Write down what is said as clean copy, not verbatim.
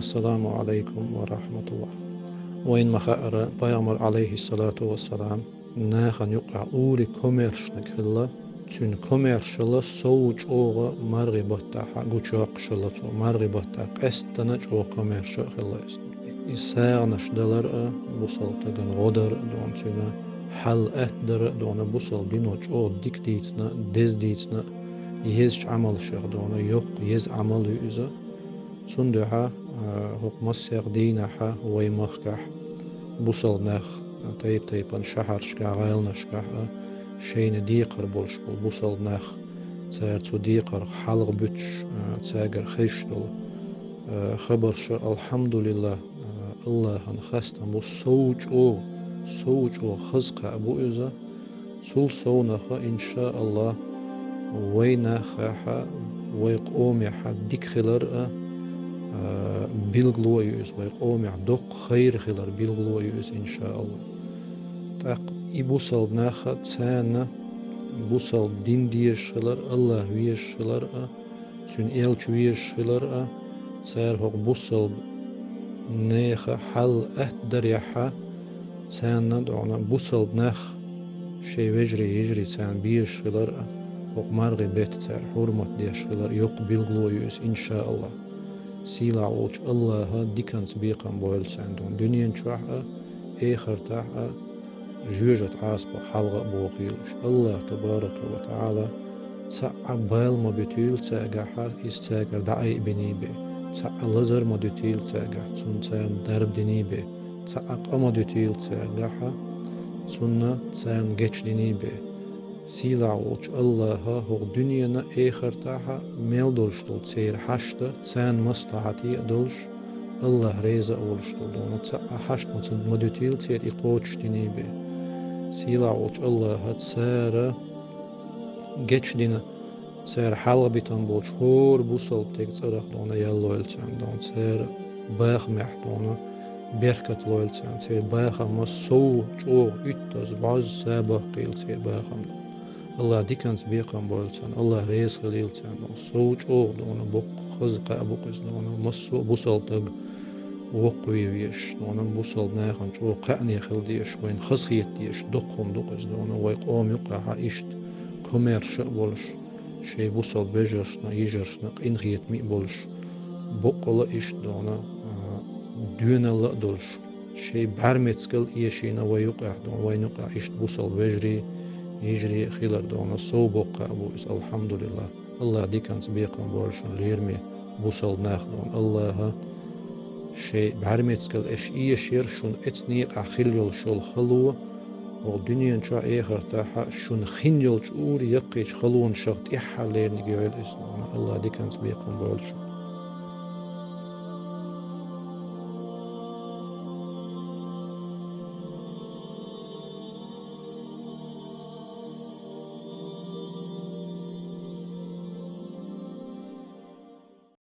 السلام عليكم ورحمة الله. وين مخأر بيامر عليه الصلاة والسلام ناخن يقع أولي كوميرشنك هلا تون كوميرشلا سوج أوغا مرغي بطا حقوشاق شلتو مرغي بطا قستنا جو كوميرش هلا إساغنش دلر بوصل تغن غدر دون تون حل أهدر دون بوصل بينوش أو ديك ديتنا ديز ديتنا يهزش عمل شغ دون يوق يز عمل يوزا سندها هوق مسيغ دينها ويمخكح بوصل نخ تيبان شهر شكا غيل نشكا شين ديقر بولش بوصل نخ تسير ديقر حلق بتش تساقر خيشتل خبرش الحمد لله الله خستم بو سوج او خزق ابو إذا سول سونخ إن شاء الله وينخ ويقوم ديك خلر بيلغلو يوس ويقوم دق خير خلر بيلغلو يوس إن شاء الله تاق إبوصل ناخا تسانا بوصل دين ديش خلر الله ويش خلر سن إلش ويش خلر سير هوق بوصل نيخا حل أهدر يحا تسانا دعونا بوصل ناخ شي وجري يجري تسان بيش خلر هوق مرغي بيت تسير حرمت ديش خلر يقبل غلويوس إن شاء الله سيلا ووش الله ديكانس بيقام بويل ساندون دنيا شوحة آخر تاحة جوجة عاصبة حلقة بوغيلش الله تبارك وتعالى تسعى بايل ما بتيل تساقاحة استاقر دعي بنيبه تسعى لزر ما دتيل تساقاح سن تسان درب دنيبه تسعى قما دتيل تساقاحة سنة تسان جيش دنيبه سيلا ووش الله هو دنيا آخر تاحة ميل دولشتول تسير حشتة تسان مصلحتي دولش الله ريزا أولشتول دونا تسعى حشت ما دتيل تسير إقوش دنيبه سيلا ووش الله تسارة جيش دينا سير حلقة بيتان بولش هور بوصل تيك تصرخ دونا يالو يلتان دون سير باخ محدونا بركة لويلتان سير باخ ما سو جو اتز باز سابق قيل سير باخ الله ديكانس بيقام بولتان الله ريس خليلتان دون سو جو دونا بق خزق أبو قز دونا مسو بوصل تق وقوي ويش دونا بوصل ناخن جو قعني خل ديش وين خصيت ديش دقهم دقز دونا ويقوم يقع إشت كومير بولش شي بوصل بجرشنا يجرشنا إنغيت مي بولش بقلا إشت دونا دون الله دولش شي برمتسكل يشينا ويقع دون وين يقع إشت بوصل بجري يجري خلال دونا سو بقى أبو إس الحمد لله الله دي كان سبيقا بولشن ليرمي بوصل ناخدون الله شي بعرمتسكل إش شير شون اتنيق أخيل شول خلوة والدنيا شو آخر تاحا شون خنيل شور يقيش خلون شغط إحا ليرني جويل إسلام الله دي كان سبيقا بولشن